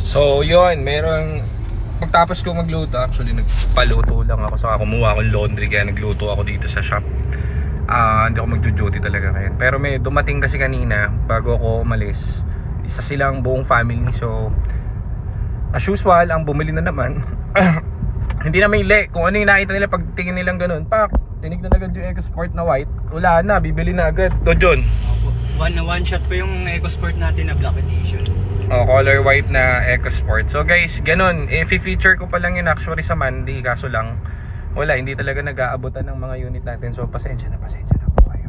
So yun, meron pagtapos ko magluto, actually nagpaluto lang ako, saka kumuha akong laundry kaya nagluto ako dito sa shop. Hindi ako magjo-duty talaga ngayon. Pero may dumating kasi kanina bago ako umalis. Isa silang buong family. So as usual, ang bumili na naman hindi na may kung ano yung nakita nila pag tingin nilang ganun, pak, tinignan agad yung EcoSport na white. Wala na, bibili na agad. John? One shot po yung EcoSport natin na black edition. Color white na EcoSport. So guys, ganun. I-feature ko pa lang yun actually sa Monday. Kaso lang, wala, hindi talaga nag-aabotan ng mga unit natin. So pasensya na po kayo.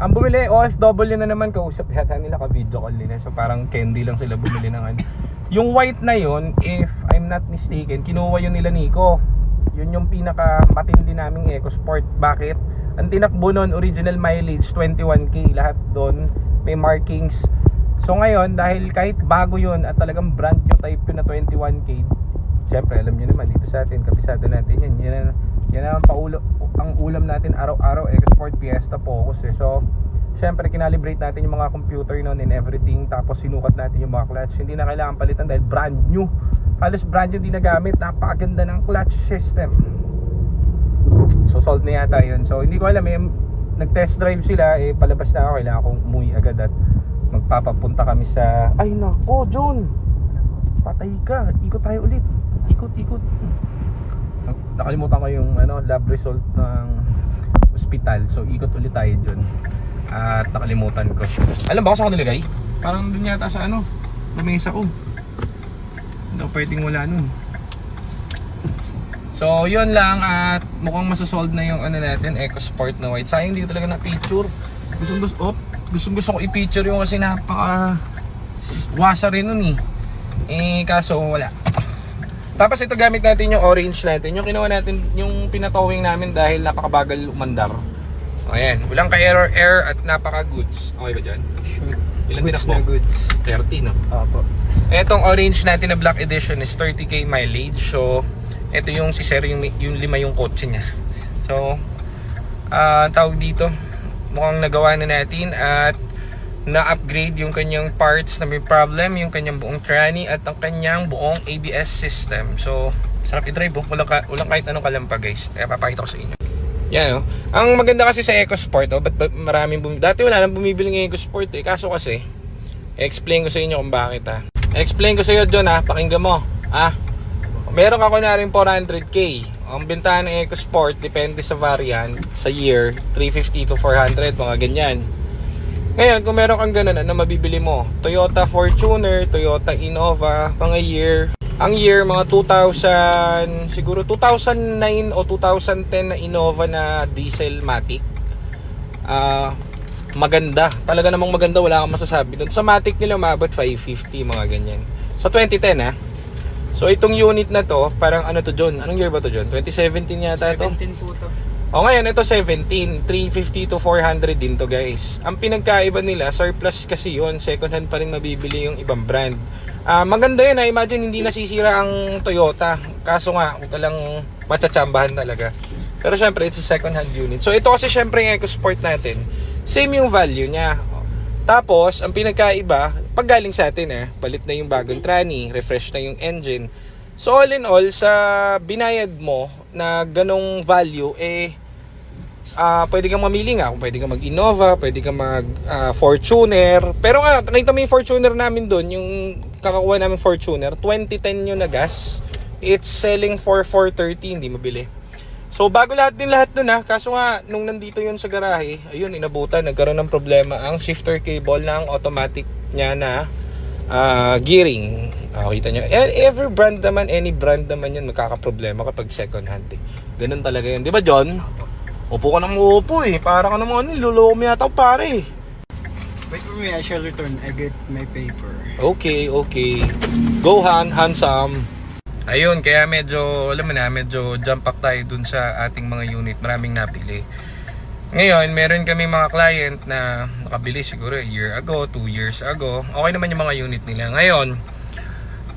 Ang bumili, OFW na naman, kausap yata nila, ka-video call nila. So parang candy lang sila bumili ng ano. Yung white na yun, if I'm not mistaken, kinuha yun nila Nico. Yun yung pinaka matindi naming EcoSport. Bakit? Ang tinakbo nun, original mileage 21k. Lahat doon may markings. So ngayon, dahil kahit bago yun at talagang brand new type yun na 21k, syempre alam nyo naman dito sa atin, kabisado natin yan. Yan ang ulam natin araw-araw, EcoSport Fiesta Focus eh. So syempre kinalibrate natin yung mga computer nun and everything. Tapos sinukat natin yung mga clutch. Hindi na kailangan palitan dahil brand new. Halos brand new din nagamit. Napakaganda ng clutch system. So sold na yata yun. So hindi ko alam eh, nag-test drive sila eh, palabas na ako. Kailangan akong umuwi agad at magpapapunta kami sa... Ay nako John, patay ka, ikot tayo ulit. Ikot. Nakalimutan ko yung lab result ng hospital. So ikot ulit tayo dyan. At nakalimutan ko. Alam ba kung saan ko nilagay? Parang dun yata sa lamesa ko. Hindi ako pwedeng wala nun. So yun lang, at mukhang masasolve na yung natin, EcoSport na white. Sayang hindi ko talaga na-picture. Gusto ko i-picture yung kasi napaka wasa rin nun kaso wala. Tapos ito gamit natin yung orange natin. Yung kinuha natin, yung pinatowing namin dahil napakabagal umandar. Ayan, walang ka-error at napaka-goods. Okay ba dyan? Sure. Ilan Goods tinakbo? na goods. 30 no? Opo. Etong orange natin na black edition is 30k mileage. So ito yung si Sir, yung 5 yung kotse niya. So tawag dito, mukhang nagawa na natin at na-upgrade yung kanyang parts na may problem, yung kanyang buong tranny at ang kanyang buong ABS system. So sarap i-drive, walang kahit anong kalampa guys. Kaya papakita ko sa inyo. Yan Ang maganda kasi sa EcoSport, ba't maraming dati wala nang bumibili ng EcoSport kaso kasi explain ko sa inyo kung bakit explain ko sa iyo John pakinggan mo meron ako na rin 400k. Ang bentahan ng EcoSport depende sa variant, sa year 350 to 400, mga ganyan. Ngayon kung meron kang ganun, ano mabibili mo? Toyota Fortuner, Toyota Innova, mga year. Ang year mga 2000, siguro 2009 o 2010 na Innova na diesel matic. Maganda, talaga namang maganda, wala kang masasabi doon. Sa matic nila umabot 550, mga ganyan. Sa 2010 So itong unit na to, parang to John? Anong year ba to John? 2017 yata ito? 17 po to. Ngayon ito 17, 350 to 400 din to guys. Ang pinagkaiba nila, surplus kasi yun, second hand pa rin mabibili yung ibang brand. Maganda yun imagine hindi nasisira ang Toyota. Kaso nga, huwag ka lang matsatsambahan talaga. Pero syempre, it's a second hand unit. So ito kasi syempre yung EcoSport natin, same yung value niya. Tapos, ang pinagkaiba, pag galing sa atin palit na yung bagong tranny, refresh na yung engine. So all in all, sa binayad mo na ganong value, pwede kang mamili nga. Kung pwede kang mag-Innova, pwede kang mag-Fortuner. Pero nga, nakita mo yung Fortuner namin doon, yung kakakuha namin Fortuner, 2010 yun na gas. It's selling for 430, hindi mabili. So bago lahat dun kaso nga nung nandito yun sa garahe, ayun inabutan, nagkaroon ng problema ang shifter cable ng automatic niya na gearing. Kita nyo, every brand naman, any brand naman yun magkakaproblema kapag second hand Ganun talaga yun, di ba John? Upo ka nang uupo para ka naman niloloko mo yata pare. Wait for me, I shall return. I get my paper. Okay. Go handsome. Ayun, kaya medyo jump up tayo dun sa ating mga unit. Maraming napili. Ngayon, meron kami mga client na nakabili siguro a year ago, 2 years ago. Okay naman yung mga unit nila. Ngayon,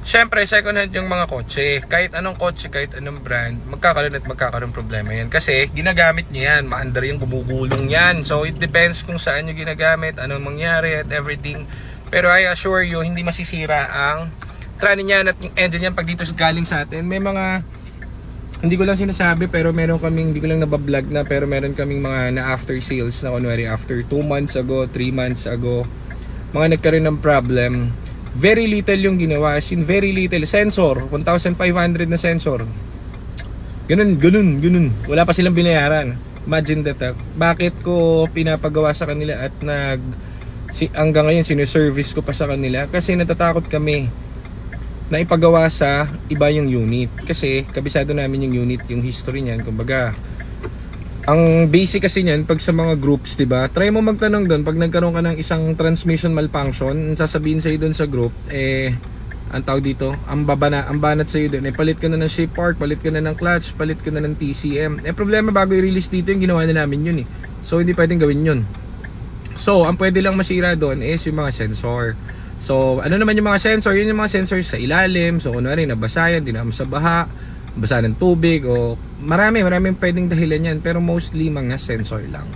syempre, second hand yung mga kotse. Kahit anong kotse, kahit anong brand, magkakaroon problema yan. Kasi ginagamit nyo yan, maandar yung gumugulong yan. So, it depends kung saan nyo ginagamit, anong mangyari at everything. Pero I assure you, hindi masisira ang trani niyan at yung engine niyan pag dito galing sa atin, may mga hindi ko lang sinasabi pero meron kaming hindi ko lang nabablog na pero meron kaming mga na after sales na kunwari after 2 months ago, 3 months ago mga nagkaroon ng problem. Very little yung ginawa, as in very little. Sensor, 1,500 na sensor. Ganun. Wala pa silang binayaran. Imagine that. Bakit ko pinapagawa sa kanila at hanggang ngayon sinuservice ko pa sa kanila? Kasi natatakot kami na ipagawa sa iba yung unit. Kasi kabisado namin yung unit, yung history niyan. Kumbaga, ang basic kasi niyan pag sa mga groups, 'di ba? Try mo magtanong doon pag nagkaroon ka ng isang transmission malfunction, sasabihin sa iyo doon sa group, ang tawag dito, ang banat sa iyo doon, palit ka na ng shape part, palit ka na ng clutch, palit ka na ng TCM. Problema bago i-release dito yung ginawa na namin yun eh. So hindi pwedeng gawin yun. So ang pwede lang masira doon is yung mga sensor. So ano naman yung mga sensor? Yun yung mga sensor sa ilalim. So kunwari nabasa yan, dinamo sa baha, basa ng tubig o maraming pwedeng dahilan yan, pero mostly mga sensor lang.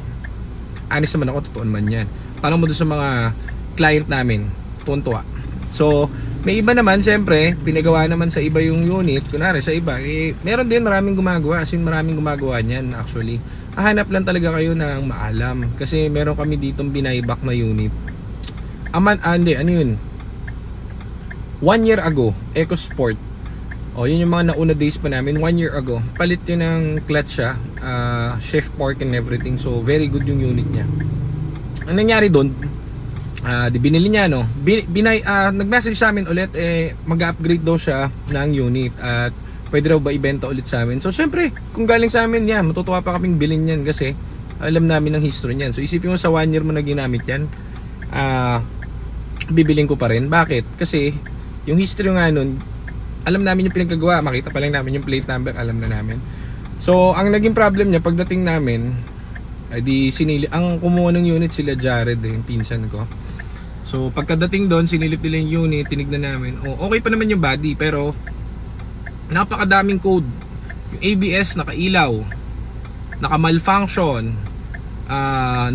Honest naman ako, totoo naman yan. Parang mo doon sa mga client namin, tuwa. So may iba naman, syempre pinagawa naman sa iba yung unit. Kunwari sa iba, meron din maraming gumagawa, as in maraming gumagawa niyan actually. Hahanap lang talaga kayo ng maalam, kasi meron kami ditong binaybak na unit. Ano yun, 1 year ago, EcoSport. Yun yung mga nauna days pa namin, 1 year ago. Palit yun ng clutch siya, shift fork and everything. So very good yung unit niya. Ang nangyari doon, di binili niya, no? Nag-message sa amin ulit, mag-upgrade daw siya ng unit at pwede raw ba ibenta ulit sa amin. So syempre, kung galing sa amin yan, matutuwa pa kaming bilhin yan kasi alam namin ng history niyan. So isipin mo sa 1 year mo na ginamit yan, bibiling ko pa rin. Bakit? Kasi yung history nga nun, alam namin yung pinagkagawa, makita pa lang namin yung plate number, alam na namin. So ang naging problem niya pagdating namin, ang kumuha ng unit sila Jared, yung pinsan ko. So pagkadating doon, sinilip nila yung unit, tinignan namin. Okay pa naman yung body, pero napakadaming code. Yung ABS nakailaw, naka-malfunction,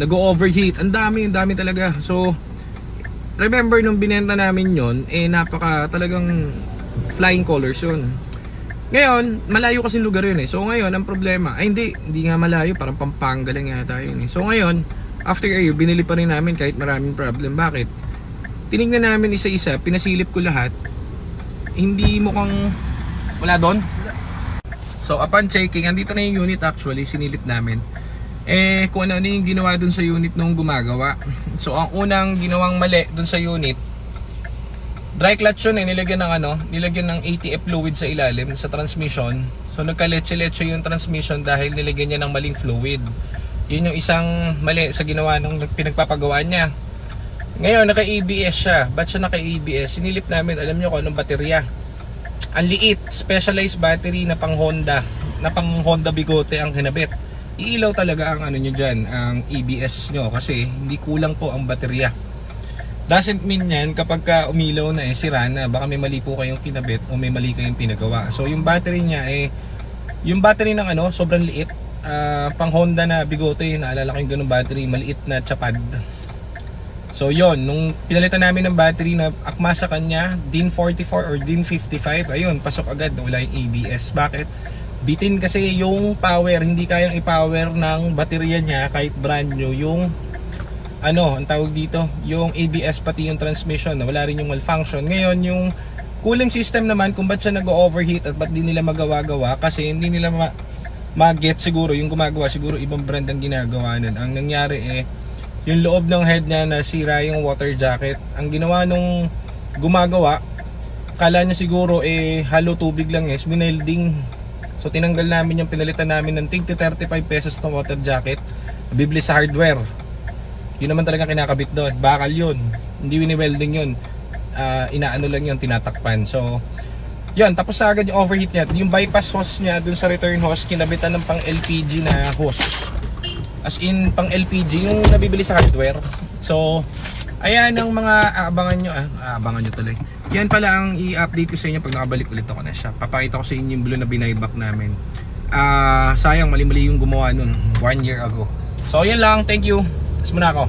nag-overheat, ang dami talaga. So remember nung binenta namin yon, talagang flying colors yun. Ngayon, malayo kasi lugar yun eh. So ngayon, ang problema, hindi nga malayo, parang Pampanga lang yata yun eh. So ngayon, after a year, binili pa rin namin kahit maraming problem. Bakit? Tinignan namin isa-isa, pinasilip ko lahat. Hindi mukhang wala doon. So upon checking, andito na yung unit actually, sinilip namin. Kung ano yung ginawa dun sa unit nung gumagawa. So ang unang ginawang mali dun sa unit, dry clutch yun nilagyan ng ATF fluid sa ilalim sa transmission. So nagka-leche-leche yung transmission dahil nilagyan niya ng maling fluid. Yun yung isang mali sa ginawa nung pinagpapagawa niya. Ngayon naka-ABS siya. Ba't siya naka-ABS? Sinilip namin, alam nyo kung anong baterya. Ang liit, specialized battery na pang Honda Bigote ang kinabit. Iilaw talaga ang nyo dyan, ang ABS nyo, kasi hindi kulang po ang baterya. Doesn't mean yan kapag ka umilaw na sira na, baka may mali po kayong kinabit o may mali kayong pinagawa. So yung battery niya yung battery ng sobrang liit, pang Honda na Bigote, naalala ko yung ganung battery, maliit na chapad. So yon, nung pinalitan namin ng battery na akma sa kanya, DIN 44 or DIN 55, ayun, pasok agad, wala yung ABS. Bakit? Bitin kasi yung power, hindi kayang i-power ng baterya niya kahit brand new yung ang tawag dito, yung ABS pati yung transmission, na wala rin yung malfunction. Ngayon yung cooling system naman, kung ba't siya nag-overheat at ba't di nila magawa-gawa, kasi hindi nila mag-get siguro yung gumagawa, siguro ibang brand ang ginagawa nun. Ang nangyari yung loob ng head niya nasira yung water jacket. Ang ginawa nung gumagawa, kala niya siguro halo tubig lang winelding. So tinanggal namin yung pinalitan namin ng tig 35 pesos na water jacket, bibili sa hardware. Yun naman talaga kinakabit doon, bakal yun, hindi wini-welding yun, inaano lang yun, tinatakpan. So yun, tapos na agad yung overheat niya. Yung bypass hose niya dun sa return hose, kinabitan ng pang LPG na hose, as in pang LPG yung nabibili sa hardware. So ayan ang mga abangan nyo tuloy. Yan pala ang i-update ko sa inyo pag nakabalik ulit ako na siya. Papakita ko sa inyo yung blue na binaybak namin. Sayang, mali-mali yung gumawa nun 1 year ago. So yan lang, thank you. Tapos muna ako.